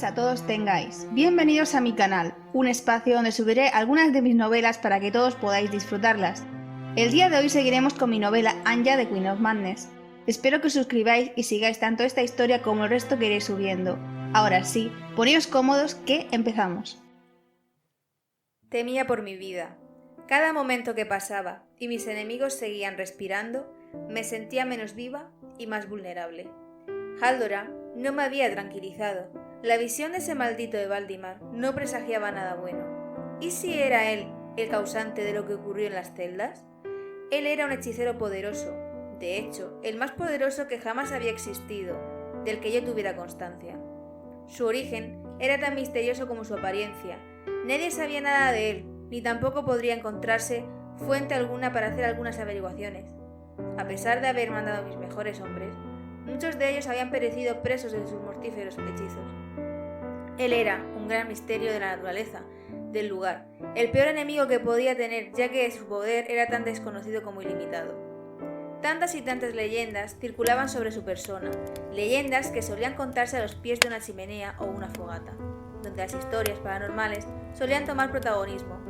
noches a todos tengáis. Bienvenidos a mi canal, un espacio donde subiré algunas de mis novelas para que todos podáis disfrutarlas. El día de hoy seguiremos con mi novela Anya de Queen of Madness. Espero que os suscribáis y sigáis tanto esta historia como el resto que iré subiendo. Ahora sí, poneos cómodos que empezamos. Temía por mi vida. Cada momento que pasaba y mis enemigos seguían respirando, me sentía menos viva y más vulnerable. Haldoran no me había tranquilizado. La visión de ese maldito de Valdimar no presagiaba nada bueno. ¿Y si era él el causante de lo que ocurrió en las celdas? Él era un hechicero poderoso, de hecho, el más poderoso que jamás había existido, del que yo tuviera constancia. Su origen era tan misterioso como su apariencia. Nadie sabía nada de él, ni tampoco podría encontrarse fuente alguna para hacer algunas averiguaciones. A pesar de haber mandado a mis mejores hombres, muchos de ellos habían perecido presos de sus mortíferos hechizos. Él era un gran misterio de la naturaleza, del lugar, el peor enemigo que podía tener, ya que su poder era tan desconocido como ilimitado. Tantas y tantas leyendas circulaban sobre su persona, leyendas que solían contarse a los pies de una chimenea o una fogata, donde las historias paranormales solían tomar protagonismo.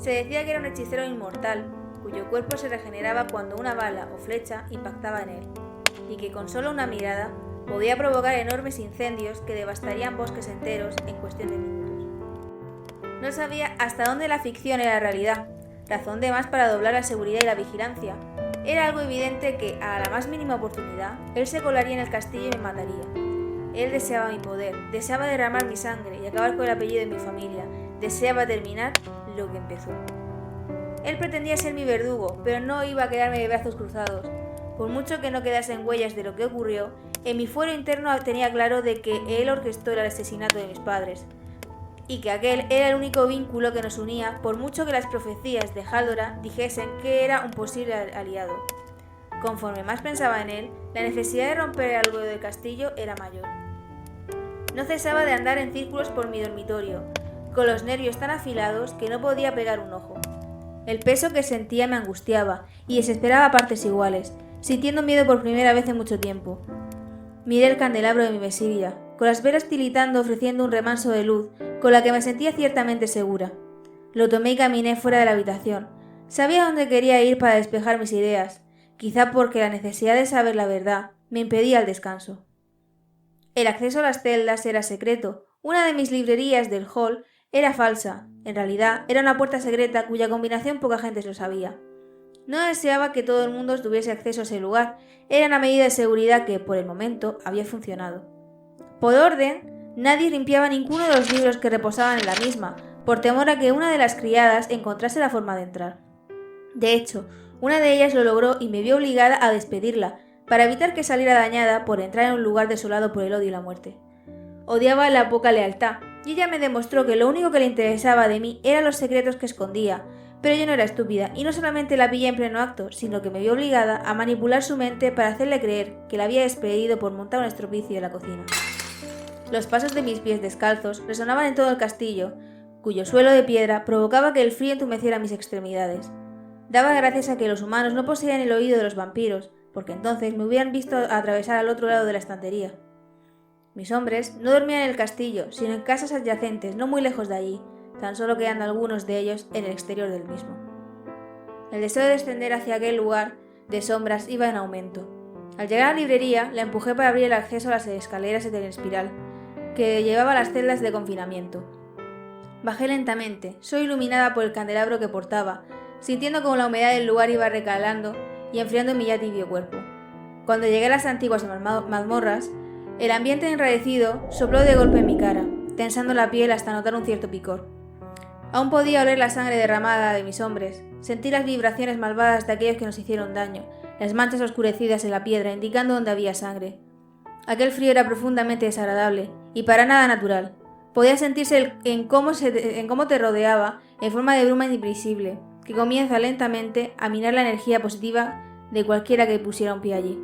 Se decía que era un hechicero inmortal, cuyo cuerpo se regeneraba cuando una bala o flecha impactaba en él, y que con solo una mirada podía provocar enormes incendios que devastarían bosques enteros en cuestión de minutos. No sabía hasta dónde la ficción era realidad, razón de más para doblar la seguridad y la vigilancia. Era algo evidente que, a la más mínima oportunidad, él se colaría en el castillo y me mataría. Él deseaba mi poder, deseaba derramar mi sangre y acabar con el apellido de mi familia, deseaba terminar lo que empezó. Él pretendía ser mi verdugo, pero no iba a quedarme de brazos cruzados. Por mucho que no quedasen huellas de lo que ocurrió, en mi fuero interno tenía claro de que él orquestó el asesinato de mis padres, y que aquel era el único vínculo que nos unía, por mucho que las profecías de Haldoran dijesen que era un posible aliado. Conforme más pensaba en él, la necesidad de romper algo del castillo era mayor. No cesaba de andar en círculos por mi dormitorio, con los nervios tan afilados que no podía pegar un ojo. El peso que sentía me angustiaba y desesperaba a partes iguales, sintiendo miedo por primera vez en mucho tiempo. Miré el candelabro de mi mesilla, con las velas tiritando ofreciendo un remanso de luz con la que me sentía ciertamente segura. Lo tomé y caminé fuera de la habitación. Sabía dónde quería ir para despejar mis ideas, quizá porque la necesidad de saber la verdad me impedía el descanso. El acceso a las celdas era secreto. Una de mis librerías del hall era falsa. En realidad, era una puerta secreta cuya combinación poca gente lo sabía. No deseaba que todo el mundo tuviese acceso a ese lugar. Era una medida de seguridad que, por el momento, había funcionado. Por orden, nadie limpiaba ninguno de los libros que reposaban en la misma, por temor a que una de las criadas encontrase la forma de entrar. De hecho, una de ellas lo logró y me vio obligada a despedirla, para evitar que saliera dañada por entrar en un lugar desolado por el odio y la muerte. Odiaba la poca lealtad, y ella me demostró que lo único que le interesaba de mí eran los secretos que escondía, pero yo no era estúpida, y no solamente la pillé en pleno acto, sino que me vio obligada a manipular su mente para hacerle creer que la había despedido por montar un estropicio en la cocina. Los pasos de mis pies descalzos resonaban en todo el castillo, cuyo suelo de piedra provocaba que el frío entumeciera mis extremidades. Daba gracias a que los humanos no poseían el oído de los vampiros, porque entonces me hubieran visto atravesar al otro lado de la estantería. Mis hombres no dormían en el castillo, sino en casas adyacentes, no muy lejos de allí, tan solo quedando algunos de ellos en el exterior del mismo. El deseo de descender hacia aquel lugar de sombras iba en aumento. Al llegar a la librería, la empujé para abrir el acceso a las escaleras en espiral que llevaba a las celdas de confinamiento. Bajé lentamente, solo iluminada por el candelabro que portaba, sintiendo como la humedad del lugar iba recalando y enfriando mi ya tibio cuerpo. Cuando llegué a las antiguas mazmorras, el ambiente enrarecido sopló de golpe en mi cara, tensando la piel hasta notar un cierto picor. Aún podía oler la sangre derramada de mis hombres, sentí las vibraciones malvadas de aquellos que nos hicieron daño, las manchas oscurecidas en la piedra indicando dónde había sangre. Aquel frío era profundamente desagradable y para nada natural. Podía sentirse en cómo te rodeaba en forma de bruma invisible, que comienza lentamente a minar la energía positiva de cualquiera que pusiera un pie allí.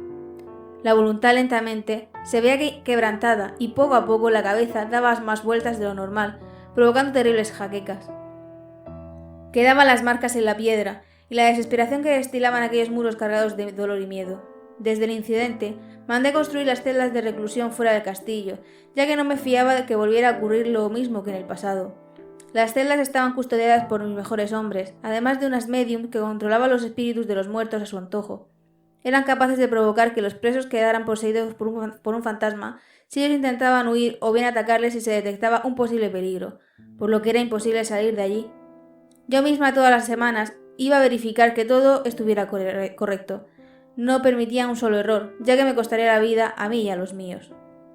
La voluntad lentamente se veía quebrantada y poco a poco la cabeza daba más vueltas de lo normal, provocando terribles jaquecas. Quedaban las marcas en la piedra y la desesperación que destilaban aquellos muros cargados de dolor y miedo. Desde el incidente, mandé construir las celdas de reclusión fuera del castillo, ya que no me fiaba de que volviera a ocurrir lo mismo que en el pasado. Las celdas estaban custodiadas por mis mejores hombres, además de unas medium que controlaban los espíritus de los muertos a su antojo. Eran capaces de provocar que los presos quedaran poseídos por un fantasma si ellos intentaban huir o bien atacarles si se detectaba un posible peligro, por lo que era imposible salir de allí. Yo misma todas las semanas iba a verificar que todo estuviera correcto. No permitía un solo error, ya que me costaría la vida a mí y a los míos.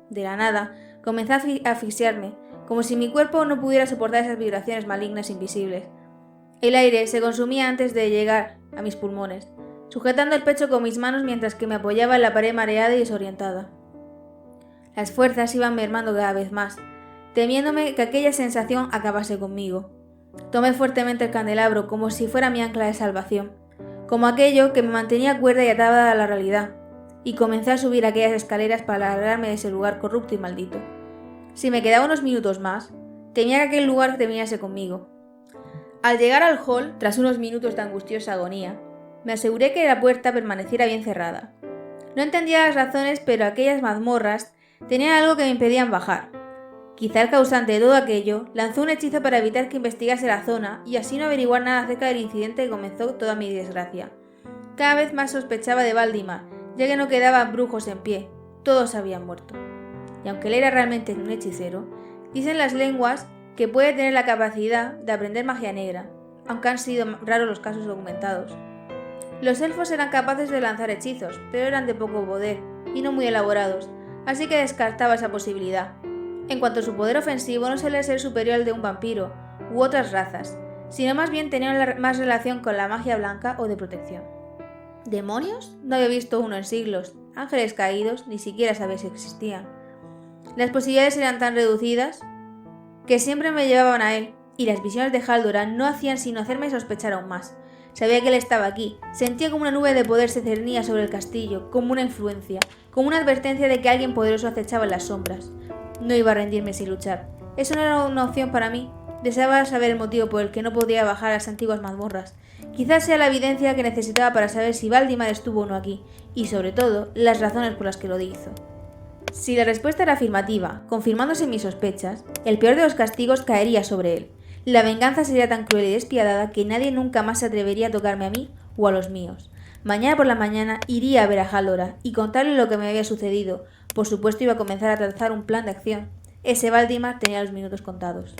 De la nada, comencé a asfixiarme, como si mi cuerpo no pudiera soportar esas vibraciones malignas invisibles. El aire se consumía antes de llegar a mis pulmones, sujetando el pecho con mis manos mientras que me apoyaba en la pared mareada y desorientada. Las fuerzas iban mermando cada vez más, temiéndome que aquella sensación acabase conmigo. Tomé fuertemente el candelabro como si fuera mi ancla de salvación, como aquello que me mantenía cuerda y atada a la realidad, y comencé a subir aquellas escaleras para largarme de ese lugar corrupto y maldito. Si me quedaba unos minutos más, temía que aquel lugar terminase conmigo. Al llegar al hall, tras unos minutos de angustiosa agonía, me aseguré que la puerta permaneciera bien cerrada. No entendía las razones, pero aquellas mazmorras tenían algo que me impedían bajar. Quizá el causante de todo aquello lanzó un hechizo para evitar que investigase la zona y así no averiguar nada acerca del incidente que comenzó toda mi desgracia. Cada vez más sospechaba de Valdimar, ya que no quedaban brujos en pie, todos habían muerto. Y aunque él era realmente un hechicero, dicen las lenguas que puede tener la capacidad de aprender magia negra, aunque han sido raros los casos documentados. Los elfos eran capaces de lanzar hechizos, pero eran de poco poder y no muy elaborados, así que descartaba esa posibilidad. En cuanto a su poder ofensivo, no suele ser superior al de un vampiro u otras razas, sino más bien tenía más relación con la magia blanca o de protección. ¿Demonios? No había visto uno en siglos. Ángeles caídos, ni siquiera sabía si existían. Las posibilidades eran tan reducidas que siempre me llevaban a él, y las visiones de Haldoran no hacían sino hacerme sospechar aún más. Sabía que él estaba aquí, sentía como una nube de poder se cernía sobre el castillo, como una influencia, como una advertencia de que alguien poderoso acechaba en las sombras. No iba a rendirme sin luchar. Eso no era una opción para mí. Deseaba saber el motivo por el que no podía bajar a las antiguas mazmorras. Quizás sea la evidencia que necesitaba para saber si Valdimar estuvo o no aquí, y sobre todo, las razones por las que lo hizo. Si la respuesta era afirmativa, confirmándose mis sospechas, el peor de los castigos caería sobre él. La venganza sería tan cruel y despiadada que nadie nunca más se atrevería a tocarme a mí o a los míos. Mañana por la mañana iría a ver a Haldoran y contarle lo que me había sucedido. Por supuesto iba a comenzar a trazar un plan de acción. Ese Valdimar tenía los minutos contados.